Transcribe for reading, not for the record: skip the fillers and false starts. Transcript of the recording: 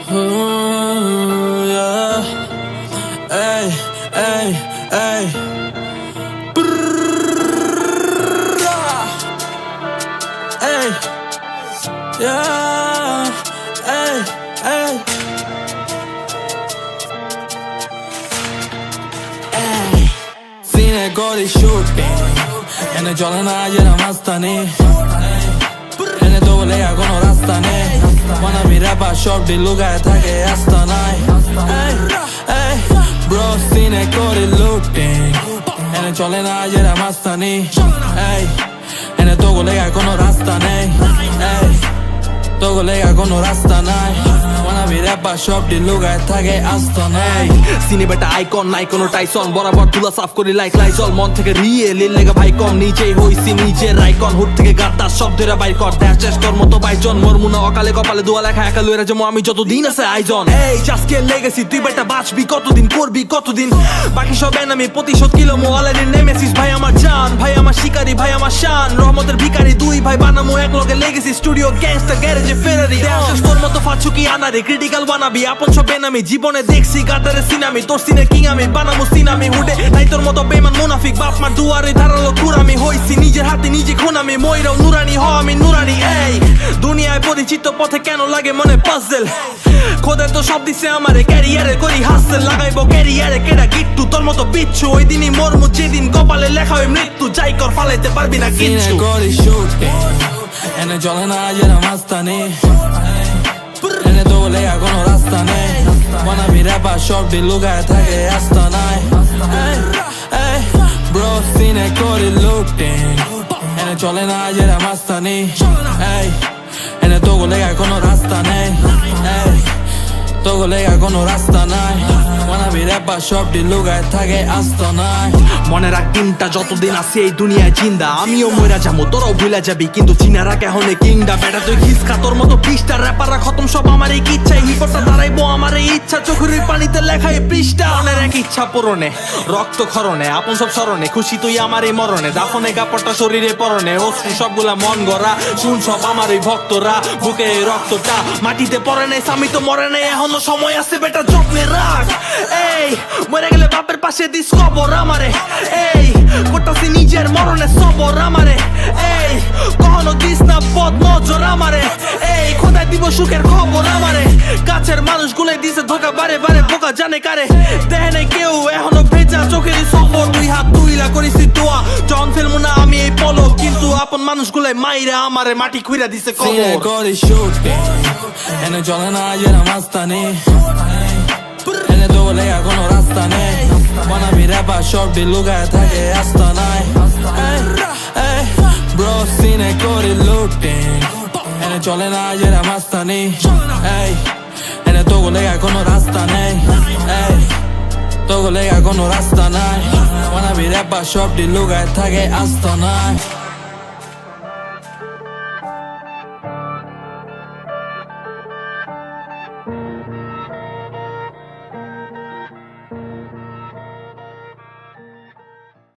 Ooh, yeah. Ay, ay, ay. Ay, yeah. Ay, ay. Sine gori shooting Ene jolena yera mastani Ene dogolega kono rasta ne Wanna be rapper shop di lugaye thake astanay Ey, bro sine gori looting Ene jolena yera mastani Ene dogolega kono rasta ne dogolega kono rasta নাই Wanna be rapper shop di lugaye thake astanay সিনে বেটা icon নাই কোনো Tyson বরাবর তুলা সাফ করি like Lysol মন থেকে রিয়ে লিলেগা ভাই কম নিজেই হইছি নিজের আইকন হুট থেকে গাদ্দার শব্দের বাইর কর দেশ চেষ্টা তোর মতো বাইজন মরমুনা অকালে কপালে দোয়া লেখা একা লইরা যেমন আমি যতদিন আছে আইজন এই জাস্টকে লেগেছি তুই বেটা বাঁচবি কতদিন করবি কতদিন বাকি সব এনামি প্রতিশোধ কিলো মোয়ালের নেমেসিস ভাই আমার জান ভাই আমার শিকারি ভাই আমার শান রহমতের ভিখারি দুই ভাই বানামো এক লগে লেগেছি স্টুডিও গ্যাংস্টার গ্যারেজে ফেরারি দেশ তোর মতো ফাচুকি আনারে ক্রিটিক্যাল বানাবি আপন সব এনামি জীবনে দেখছি গাদারে সিনামি তোর সিনের কিং আমি বানামো সিনামি হুডে নাই তোর মতো বেমান মুনাফিক বাপ মার দুয়ারে ধারালো কুরামি হইছি নিজের হাতে নিজে খুনামি ময়রাও নুরানি হ আমি নুরানি এই দুনিয়ায় পরিচিত পথে কেন লাগে মনে পাজেল খোদা তো সব দিছে আমারে ক্যারিয়ারে করি হাসেল লাগাইবো ক্যারিয়ারে কেডা গিট্টু তোর মতো বিচ্ছু ওই দিনই মরমু যেদিন কপালে লেখা হয় মৃত্যু যাই কর ফালাইতে পারবি না কিচ্ছু Sine gori shooting Ene jolena yera mastani Ene dogolega kono rasta ne Wanna be rapper shop di lugaye thake astanay Bro sine gori looting Ene jolena yera mastani Ene dogolega kono rasta ne dogolega kono rasta নাই Wanna be rapper shop di lugaye thake astanay মনে রাখ দিনটা যতদিন আছে এই দুনিয়ায় জিন্দা আমিও মইরা যাবো তোরাও ভুলে যাবি কিন্তু চিনা রাখ এখন কিংডা বেটা তুই খিসকা তোর মতো পৃষ্ঠা র্যাপাররা খতম সব আমার এই ইচ্ছায় হিপটা দাঁড়াইবো আমার এই ইচ্ছা চোখের পানিতে লেখায় পৃষ্ঠা মনের এক ইচ্ছা পূরণে রক্ত ক্ষরণে আপন সব স্মরণে খুশি তুই আমার এই মরণে দাফনে কাপড়টা শরীরে পরনে অশ্রু সবগুলা মন গড়া শুন সব আমার এই ভক্তরা বুকে রক্তটা মাটিতে পড়ে নেই স্বামী তো মরে নেই এখনো সময় আছে বেটা যত্নে রাখ এই মরে গেলে বাপের পাশে দিস কবর আমারে এই কোটাছি নিজের মরণে সবর আমারে এই কখনো দিস না বদ নজর আমারে এই খোদাই দিব সুখের খবর আমারে কাছের মানুষগুলোই দিছে ধোকা বারে বারে বোকা জানে কারে দেহে নেই কেউ এখনো ভেজা চোখের সফর দুই হাত তুইলা করিছি দোয়া জন ফেলবো না আমি এই পলক কিন্তু আপন মানুষগুলাই মাইরা আমারে মাটি খুইরা দিছে Sine কবর gori shooting Ene jolena yera mastani Ene dogolega kono rasta ne Wanna be rapper shop di lugaye thake astanay Bro sine gori looting Ene jolena yera mastani Ene dogolega kono rasta ne dogolega kono rasta নাই Wanna be rapper shop di lugaye thake astanay